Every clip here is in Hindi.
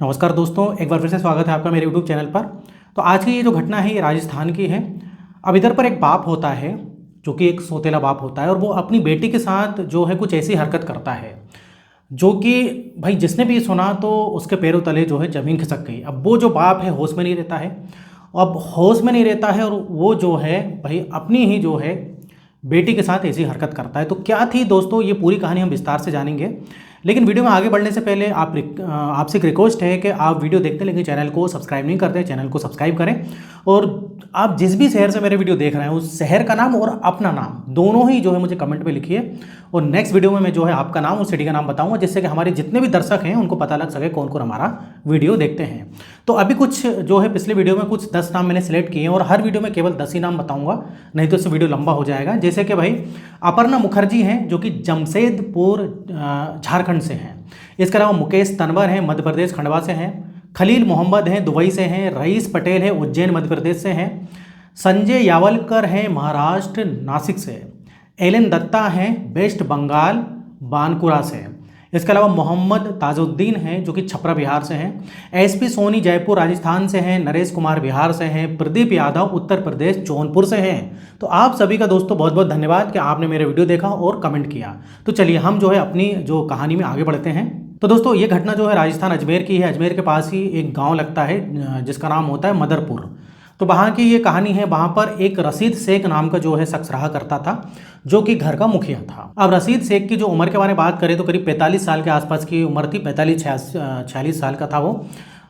नमस्कार दोस्तों, एक बार फिर से स्वागत है आपका मेरे यूट्यूब चैनल पर। तो आज की ये जो घटना है ये राजस्थान की है। अब इधर पर एक बाप होता है जो कि एक सौतेला बाप होता है और वो अपनी बेटी के साथ जो है कुछ ऐसी हरकत करता है जो कि भाई जिसने भी सुना तो उसके पैरों तले जो है ज़मीन खिसक गई। अब वो जो बाप है होश में नहीं रहता है, अब होश में नहीं रहता है और वो जो है भाई अपनी ही जो है बेटी के साथ ऐसी हरकत करता है। तो क्या थी दोस्तों, ये पूरी कहानी हम विस्तार से जानेंगे। लेकिन वीडियो में आगे बढ़ने से पहले आपसे एक रिक्वेस्ट है कि आप वीडियो देखते लेकिन चैनल को सब्सक्राइब नहीं करते, चैनल को सब्सक्राइब करें। और आप जिस भी शहर से मेरे वीडियो देख रहे हैं उस शहर का नाम और अपना नाम दोनों ही जो है मुझे कमेंट में लिखिए। और नेक्स्ट वीडियो में मैं जो है आपका नाम और सिटी का नाम बताऊंगा, जिससे कि हमारे जितने भी दर्शक हैं उनको पता लग सके कौन कौन हमारा वीडियो देखते हैं। तो अभी कुछ जो है पिछले वीडियो में कुछ 10 नाम मैंने सेलेक्ट किए हैं और हर वीडियो में केवल 10 ही नाम बताऊंगा, नहीं तो इससे वीडियो लंबा हो जाएगा। जैसे कि भाई अपर्णा मुखर्जी हैं जो कि जमशेदपुर झारखंड से हैं। इसके अलावा मुकेश तनवर हैं, मध्य प्रदेश खंडवा से हैं। खलील मोहम्मद हैं, दुबई से हैं। रईस पटेल हैं, उज्जैन मध्य प्रदेश से हैं। संजय यावलकर हैं, महाराष्ट्र नासिक से। एलन दत्ता हैं, वेस्ट बंगाल बानकुरा से। इसके अलावा मोहम्मद ताजुद्दीन हैं जो कि छपरा बिहार से हैं। एसपी सोनी जयपुर राजस्थान से हैं। नरेश कुमार बिहार से हैं। प्रदीप यादव उत्तर प्रदेश जौनपुर से हैं। तो आप सभी का दोस्तों बहुत बहुत धन्यवाद कि आपने मेरे वीडियो देखा और कमेंट किया। तो चलिए हम जो है अपनी जो कहानी में आगे बढ़ते हैं। तो दोस्तों ये घटना जो है राजस्थान अजमेर की है। अजमेर के पास ही एक गाँव लगता है जिसका नाम होता है मदरपुर। तो वहाँ की ये कहानी है। वहाँ पर एक रशीद शेख नाम का जो है शख्स रहा करता था जो कि घर का मुखिया था। अब रशीद शेख की जो उम्र के बारे में बात करें तो करीब 45 साल के आसपास की उम्र थी। 45-46 साल का था वो।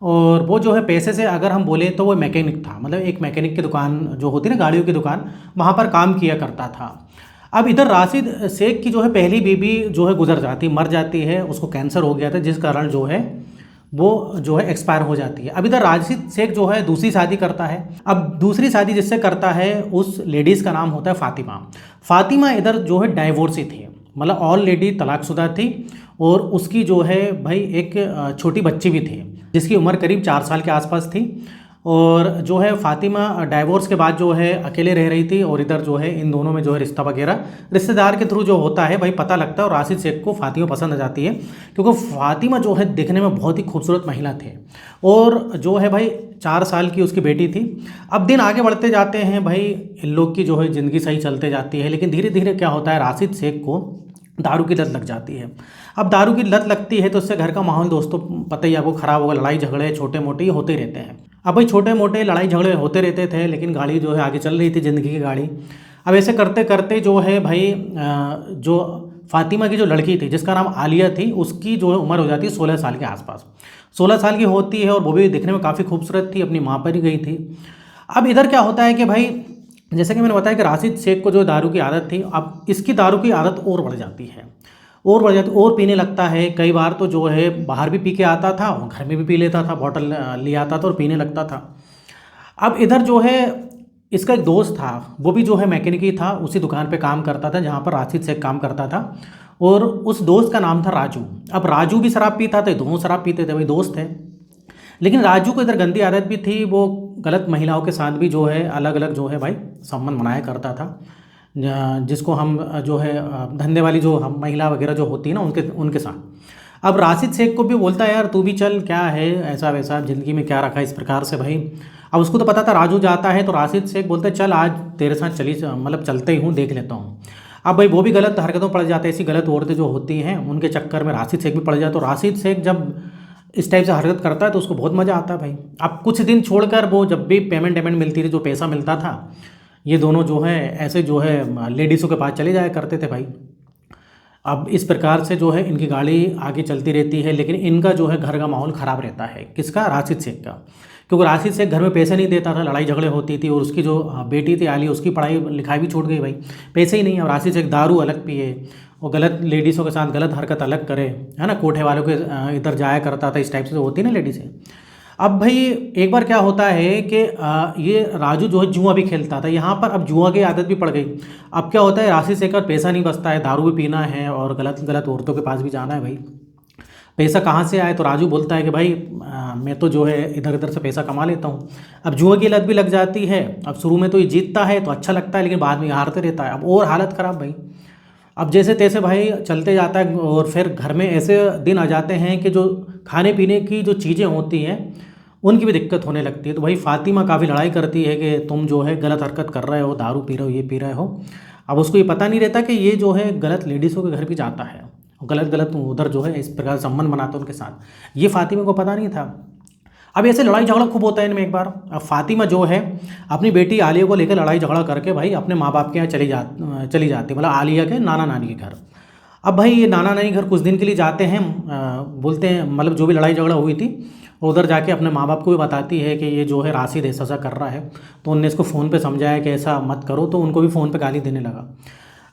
और वो जो है पेशे से अगर हम बोले तो वो मैकेनिक था, मतलब एक मैकेनिक की दुकान जो होती है ना, गाड़ियों की दुकान, वहाँ पर काम किया करता था। अब इधर राशिद शेख की जो है पहली बीवी जो है मर जाती है। उसको कैंसर हो गया था जिस कारण जो है वो जो है एक्सपायर हो जाती है। अब इधर राशिद शेख जो है दूसरी शादी करता है। अब दूसरी शादी जिससे करता है उस लेडीज़ का नाम होता है फातिमा। फातिमा इधर जो है डाइवोर्सी थी, मतलब ऑलरेडी तलाकशुदा थी। और उसकी जो है भाई एक छोटी बच्ची भी थी जिसकी उम्र करीब 4 साल के आसपास थी। और जो है फातिमा डाइवोर्स के बाद जो है अकेले रह रही थी। और इधर जो है इन दोनों में जो है रिश्ता वगैरह रिश्तेदार के थ्रू जो होता है भाई पता लगता है। और राशिद शेख को फातिमा पसंद आ जाती है क्योंकि फातिमा जो है दिखने में बहुत ही खूबसूरत महिला थी। और जो है भाई 4 साल की उसकी बेटी थी। अब दिन आगे बढ़ते जाते हैं भाई, इन लोग की जो है ज़िंदगी सही चलते जाती है। लेकिन धीरे धीरे क्या होता है, राशिद शेख को दारू की लत लग जाती है। अब दारू की लत लगती है तो उससे घर का माहौल दोस्तों पता ही आपको ख़राब होगा। लड़ाई झगड़े छोटे मोटे होते रहते हैं। अब भाई छोटे मोटे लड़ाई झगड़े होते रहते थे लेकिन गाड़ी जो है आगे चल रही थी, ज़िंदगी की गाड़ी। अब ऐसे करते करते जो है भाई जो फातिमा की जो लड़की थी जिसका नाम आलिया थी, उसकी जो है उम्र हो जाती है 16 साल के आसपास। 16 साल की होती है और वो भी दिखने में काफ़ी खूबसूरत थी, अपनी माँ पर ही गई थी। अब इधर क्या होता है कि भाई जैसे कि मैंने बताया कि राशिद शेख को जो दारू की आदत थी, अब इसकी दारू की आदत और बढ़ जाती है और पीने लगता है। कई बार तो जो है बाहर भी पी के आता था और घर में भी पी लेता था, बॉटल ले आता था और पीने लगता था। अब इधर जो है इसका एक दोस्त था, वो भी जो है मैकेनिक ही था, उसी दुकान पे काम करता था जहाँ पर राशिद शेख काम करता था। और उस दोस्त का नाम था राजू। अब राजू भी शराब पीता था, दोनों शराब पीते थे, भाई दोस्त है। लेकिन राजू को इधर गंदी आदत भी थी, वो गलत महिलाओं के साथ भी जो है अलग अलग जो है भाई संबंध बनाया करता था, जिसको हम जो है धंधे वाली जो हम महिला वगैरह जो होती है ना उनके साथ। अब राशिद शेख को भी बोलता है यार तू भी चल, क्या है ऐसा वैसा ज़िंदगी में क्या रखा है इस प्रकार से भाई। अब उसको तो पता था राजू जाता है तो राशिद शेख बोलते चल आज तेरे साथ मतलब चलते ही हूँ, देख लेता हूँ। अब भाई वो भी गलत हरकतों पड़ जाते हैं। ऐसी गलत औरतें जो होती हैं उनके चक्कर में राशिद शेख भी पड़ जाता है। तो राशिद शेख जब इस टाइप से हरकत करता है तो उसको बहुत मज़ा आता है भाई। अब कुछ दिन छोड़कर वो जब भी पेमेंट मिलती थी, जो पैसा मिलता था, ये दोनों जो है ऐसे जो है लेडीज़ों के पास चले जाया करते थे भाई। अब इस प्रकार से जो है इनकी गाड़ी आगे चलती रहती है। लेकिन इनका जो है घर का माहौल ख़राब रहता है। किसका? राशिद शेख का। क्योंकि राशिद शेख घर में पैसे नहीं देता था, लड़ाई झगड़े होती थी। और उसकी जो बेटी थी आली, उसकी पढ़ाई लिखाई भी छूट गई भाई, पैसे ही नहीं। अब राशिद शेख दारू अलग पिए और गलत लेडीज़ों के साथ गलत हरकत अलग करे, है ना, कोठे वालों के इधर जाया करता था। इस टाइप से जो होती है ना लेडीज़ें। अब भाई एक बार क्या होता है कि ये राजू जो है जुआ भी खेलता था यहाँ पर। अब जुआ की आदत भी पड़ गई। अब क्या होता है, राशिद शेख का पैसा नहीं बचता है, दारू भी पीना है और गलत गलत औरतों के पास भी जाना है भाई। पैसा कहाँ से आए? तो राजू बोलता है कि भाई मैं तो जो है इधर उधर से पैसा कमा लेता हूँ। अब जुआ की लत भी लग जाती है। अब शुरू में तो ये जीतता है तो अच्छा लगता है, लेकिन बाद में हारते रहता है। अब और हालत ख़राब भाई। अब जैसे तैसे भाई चलते जाता है और फिर घर में ऐसे दिन आ जाते हैं कि जो खाने पीने की जो चीज़ें होती हैं उनकी भी दिक्कत होने लगती है। तो भाई फ़ातिमा काफ़ी लड़ाई करती है कि तुम जो है गलत हरकत कर रहे हो, दारू पी रहे हो, ये पी रहे हो। अब उसको ये पता नहीं रहता कि ये जो है गलत लेडीज़ों के घर भी जाता है, गलत गलत उधर जो है इस प्रकार संबंध बनाता है उनके साथ। ये फ़ातिमा को पता नहीं था। अब ऐसे लड़ाई झगड़ा खूब होता है इनमें। एक बार अब फ़ातिमा जो है अपनी बेटी आलिया को लेकर लड़ाई झगड़ा करके भाई अपने माँ बाप के यहाँ चली जाती, मतलब आलिया के नाना नानी के घर। अब भाई ये नाना नानी घर कुछ दिन के लिए जाते हैं, बोलते हैं मतलब जो भी लड़ाई झगड़ा हुई थी उधर जाके अपने माँ बाप को भी बताती है कि ये जो है राशिद ऐसा ऐसा कर रहा है। तो उनने इसको फ़ोन पे समझाया कि ऐसा मत करो, तो उनको भी फ़ोन पे गाली देने लगा।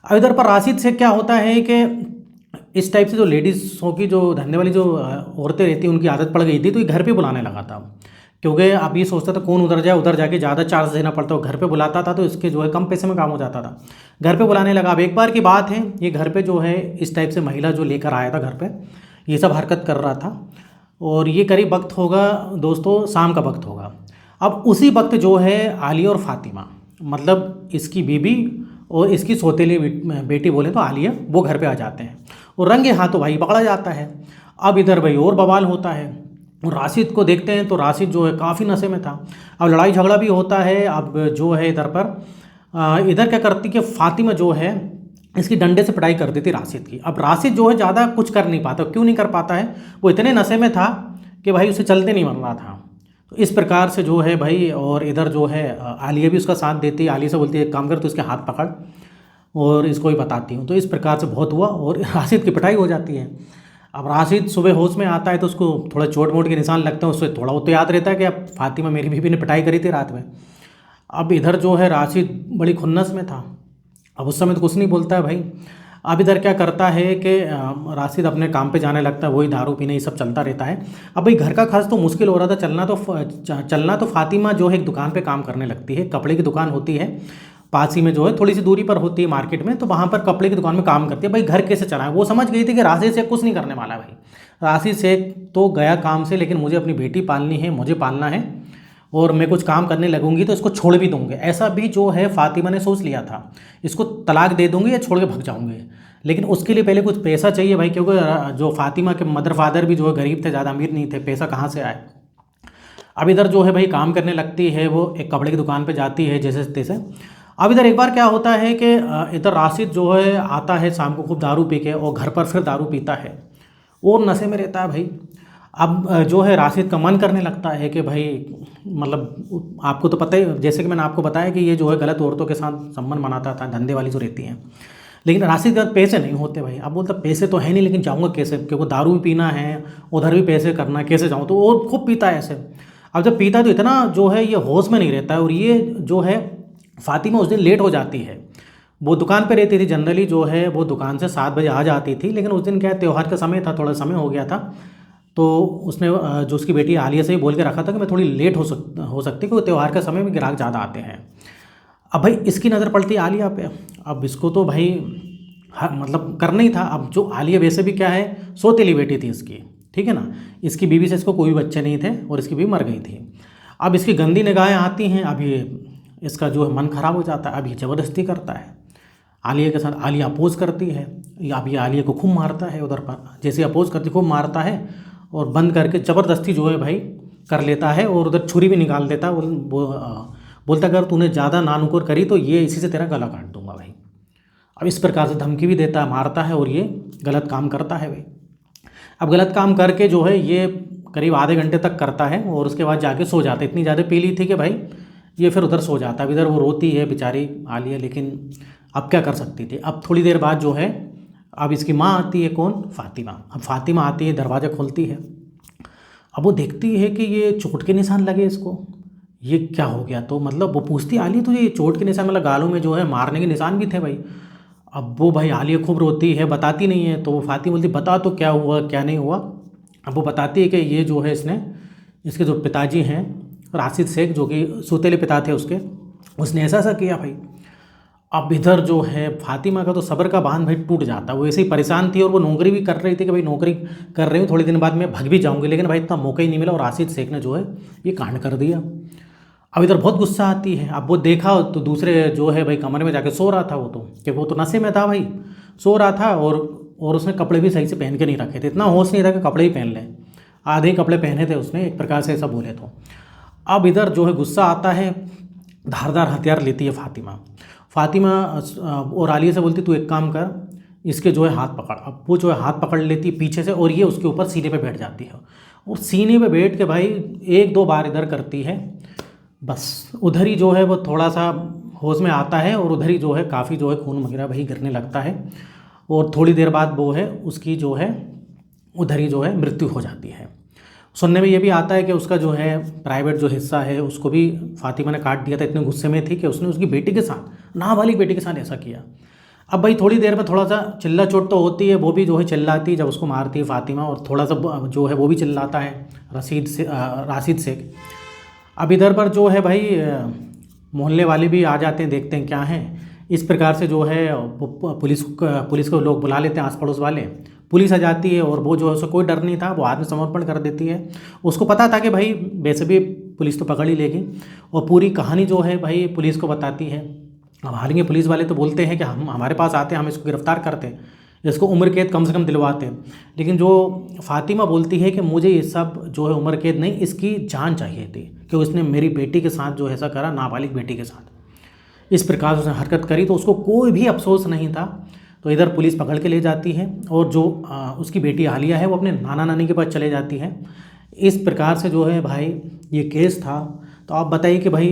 अब इधर पर राशिद से क्या होता है कि इस टाइप से जो लेडीज़ों की जो धंधे वाली जो औरतें रहती हैं उनकी आदत पड़ गई थी, तो ये घर पे बुलाने लगा था। क्योंकि अब ये सोचता था कौन उधर जाए, उधर जाके ज़्यादा चार्ज देना पड़ता, घर पे बुलाता था तो इसके जो है कम पैसे में काम हो जाता था। घर पे बुलाने लगा। अब एक बार की बात है, ये घर पे जो है इस टाइप से महिला जो लेकर आया था घर पे, ये सब हरकत कर रहा था। और ये करीब वक्त होगा दोस्तों, शाम का वक्त होगा। अब उसी वक्त जो है आलिया और फ़ातिमा, मतलब इसकी बीबी और इसकी सौतेली बेटी बोले तो आलिया, वो घर पे आ जाते हैं और रंगे हाथों भाई पकड़ा जाता है। अब इधर भाई और बवाल होता है। और राशिद को देखते हैं तो राशिद जो है काफ़ी नशे में था। अब लड़ाई झगड़ा भी होता है। अब जो है इधर पर इधर क्या करती कि फ़ातिमा जो है इसकी डंडे से पिटाई कर देती राशिद की। अब राशिद जो है ज़्यादा कुछ कर नहीं पाता। क्यों नहीं कर पाता है? वो इतने नशे में था कि भाई उसे चलते नहीं बन रहा था। तो इस प्रकार से जो है भाई, और इधर जो है आलिया भी उसका साथ देती है। आलिया से बोलती है एक काम कर तो इसके हाथ पकड़ और इसको ही बताती हूँ। तो इस प्रकार से बहुत हुआ और राशिद की पिटाई हो जाती है। अब राशिद सुबह होश में आता है तो उसको थोड़ा चोट मोट के निशान लगते हैं। उससे थोड़ा वो तो याद रहता है कि अब फ़ातिमा मेरी बीबी ने पिटाई करी थी रात में। अब इधर जो है राशिद बड़ी खुन्नस में था। अब उस समय तो कुछ नहीं बोलता है भाई। अब इधर क्या करता है कि राशिद अपने काम पे जाने लगता है, वही दारू पीने ये सब चलता रहता है। अब भाई घर का खर्च तो मुश्किल हो रहा था, चलना तो फ़ातिमा जो है एक दुकान पे काम करने लगती है। कपड़े की दुकान होती है पास ही में, जो है थोड़ी सी दूरी पर होती है मार्केट में, तो वहाँ पर कपड़े की दुकान में काम करती है। भाई घर कैसे चलाए, वो समझ गई थी कि राशिद शेख कुछ नहीं करने वाला है। भाई राशिद शेख तो गया काम से, लेकिन मुझे अपनी बेटी पालनी है, मुझे पालना है और मैं कुछ काम करने लगूंगी तो इसको छोड़ भी दूंगी। ऐसा भी जो है फ़ातिमा ने सोच लिया था, इसको तलाक दे दूंगी या छोड़ के भाग जाऊंगी। लेकिन उसके लिए पहले कुछ पैसा चाहिए भाई, क्योंकि जो फ़ातिमा के मदर फादर भी जो है गरीब थे, ज़्यादा अमीर नहीं थे, पैसा कहाँ से आए। अब इधर जो है भाई काम करने लगती है, वो एक कपड़े की दुकान पे जाती है जैसे तैसे। अब इधर एक बार क्या होता है कि इधर राशिद जो है आता है शाम को खूब दारू पी के, और घर पर फिर दारू पीता है और नशे में रहता है भाई। अब जो है राशिद का मन करने लगता है कि भाई, मतलब आपको तो पता ही, जैसे कि मैंने आपको बताया कि ये जो है गलत औरतों के साथ संबंध बनाता था, धंधे वाली जो रहती हैं। लेकिन राशिद के पास पैसे नहीं होते भाई। अब बोलता पैसे तो है नहीं, लेकिन जाऊँगा कैसे, क्योंकि दारू भी पीना है, उधर भी पैसे करना है, कैसे जाऊँ। तो वो खूब पीता है ऐसे। अब जब पीता है तो इतना जो है ये होश में नहीं रहता है। और ये जो है फ़ातिमा उस दिन लेट हो जाती है। वो दुकान पे रहती थी जनरली, जो है वो दुकान से 7 बजे आ जाती थी, लेकिन उस दिन क्या है, त्यौहार का समय था, थोड़ा समय हो गया था। तो उसने जो उसकी बेटी आलिया से ही बोल के रखा था कि मैं थोड़ी लेट हो सकती, क्योंकि त्यौहार के समय में ग्राहक ज़्यादा आते हैं। अब भाई इसकी नज़र पड़ती है आलिया पे। अब इसको तो भाई मतलब करना ही था। अब जो आलिया वैसे भी क्या है, सौतेली बेटी थी इसकी, ठीक है ना। इसकी बीवी से इसको कोई बच्चे नहीं थे और इसकी बीवी मर गई थी। अब इसकी गंदी निगाहें आती हैं। अब ये इसका जो है मन ख़राब हो जाता है। अब ये ज़बरदस्ती करता है आलिया के साथ। आलिया अपोज करती है। अब ये आलिया को खूब मारता है उधर पर, जैसे अपोज करती खूब मारता है और बंद करके ज़बरदस्ती जो है भाई कर लेता है, और उधर छुरी भी निकाल देता है। बोलता अगर तूने ज़्यादा नानुकुर करी तो ये इसी से तेरा गला काट दूंगा भाई। अब इस प्रकार से धमकी भी देता है, मारता है, और ये गलत काम करता है भाई। अब गलत काम करके जो है ये करीब आधे घंटे तक करता है और उसके बाद जाके सो जाता है। इतनी ज़्यादा पी ली थी कि भाई ये फिर उधर सो जाता है। इधर वो रोती है बेचारी आलिया, लेकिन अब क्या कर सकती थी। अब थोड़ी देर बाद जो है, अब इसकी माँ आती है, कौन, फ़ातिमा। अब फ़ातिमा आती है, दरवाज़ा खोलती है। अब वो देखती है कि ये चोट के निशान लगे इसको, ये क्या हो गया। तो मतलब वो पूछती आलिया तुझे ये चोट के निशान, मतलब गालों में जो है मारने के निशान भी थे भाई। अब वो भाई आलिया खूब रोती है, बताती नहीं है। तो वो फ़ातिमा बोलती बता तो क्या हुआ क्या नहीं हुआ। अब वो बताती है कि ये जो है इसके जो पिताजी हैं राशिद शेख, जो कि सौतेले पिता थे उसके, उसने ऐसा ऐसा किया भाई। अब इधर जो है फ़ातिमा का तो सब्र का बांध भाई टूट जाता। वो ऐसे ही परेशान थी और वो नौकरी भी कर रही थी कि भाई नौकरी कर रही हूँ, थोड़े दिन बाद मैं भाग भी जाऊँगी। लेकिन भाई इतना मौका ही नहीं मिला और राशिद शेख ने जो है ये कांड कर दिया। अब इधर बहुत गुस्सा आती है। अब वो देखा तो दूसरे जो है भाई कमरे में जाके सो रहा था वो, तो कि वो तो नशे में था भाई। सो रहा था और उसने कपड़े भी सही से पहन के नहीं रखे थे, इतना होश नहीं था कि कपड़े ही पहन लें, आधे ही कपड़े पहने थे उसने, एक प्रकार से ऐसा बोले तो। अब इधर जो है गुस्सा आता है, धारदार हथियार लेती है फातिमा। फातिमा और आलिया से बोलती तू एक काम कर, इसके जो है हाथ पकड़। अब वो जो है हाथ पकड़ लेती है पीछे से और ये उसके ऊपर सीने पे बैठ जाती है और सीने पे बैठ के भाई एक दो बार इधर करती है, बस उधर ही जो है वो थोड़ा सा होश में आता है और उधर ही जो है काफ़ी जो है खून वगैरह भाई गिरने लगता है और थोड़ी देर बाद वो है उसकी जो है उधर ही जो है मृत्यु हो जाती है। सुनने में ये भी आता है कि उसका जो है प्राइवेट जो हिस्सा है उसको भी फातिमा ने काट दिया था, इतने गुस्से में थी कि उसने उसकी बेटी के साथ, नाबालिग बेटी के साथ ऐसा किया। अब भाई थोड़ी देर में थोड़ा सा चिल्ला चोट तो होती है, वो भी जो है चिल्लाती है जब उसको मारती है फातिमा, और थोड़ा सा जो है वो भी चिल्लाता है राशिद शेख। अब इधर पर जो है भाई मोहल्ले वाले भी आ जाते हैं, देखते हैं क्या है। इस प्रकार से जो है पुलिस को लोग बुला लेते हैं, आस पड़ोस वाले। पुलिस आ जाती है और वो जो है उसे कोई डर नहीं था, वो आत्मसमर्पण कर देती है। उसको पता था कि भाई वैसे भी पुलिस तो पकड़ ही लेगी, और पूरी कहानी जो है भाई पुलिस को बताती है। अब हालांकि पुलिस वाले तो बोलते हैं कि हम हमारे पास आते हैं, हम इसको गिरफ्तार करते, इसको उम्र कैद कम से कम दिलवाते, लेकिन जो फातिमा बोलती है कि मुझे ये सब जो है उम्र कैद नहीं, इसकी जान चाहिए थी कि उसने मेरी बेटी के साथ जो ऐसा करा, नाबालिग बेटी के साथ इस प्रकार उसने हरकत करी, तो उसको कोई भी अफसोस नहीं था। तो इधर पुलिस पकड़ के ले जाती है और जो उसकी बेटी आलिया है वो अपने नाना नानी के पास चले जाती है। इस प्रकार से जो है भाई ये केस था। तो आप बताइए कि भाई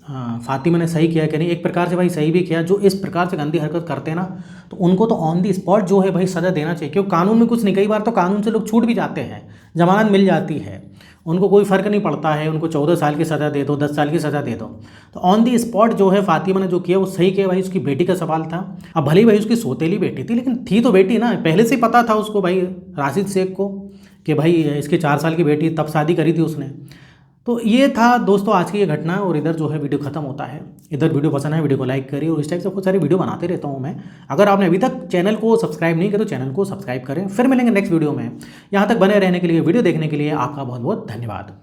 फातिमा ने सही किया कि नहीं? एक प्रकार से भाई सही भी किया। जो इस प्रकार से गंदी हरकत करते हैं ना, तो उनको तो ऑन दी स्पॉट जो है भाई सज़ा देना चाहिए, क्योंकि कानून में कुछ नहीं, कई बार तो कानून से लोग छूट भी जाते हैं, जमानत मिल जाती है, उनको कोई फ़र्क नहीं पड़ता है, उनको 14 साल की सज़ा दे दो, 10 साल की सज़ा दे दो। तो ऑन दी स्पॉट जो है फातिमा ने जो किया वो सही किया भाई। उसकी बेटी का सवाल था, अब भले ही भाई उसकी सौतेली बेटी थी, लेकिन थी तो बेटी ना, पहले से ही पता था उसको भाई राशिद शेख को कि भाई इसके 4 साल की बेटी, तब शादी करी थी उसने। तो ये था दोस्तों आज की ये घटना, और इधर जो है वीडियो खत्म होता है। इधर वीडियो पसंद है वीडियो को लाइक करिए, और इस टाइप से बहुत सारी वीडियो बनाते रहता हूँ मैं। अगर आपने अभी तक चैनल को सब्सक्राइब नहीं किया तो चैनल को सब्सक्राइब करें। फिर मिलेंगे नेक्स्ट वीडियो में। यहाँ तक बने रहने के लिए, वीडियो देखने के लिए आपका बहुत बहुत धन्यवाद।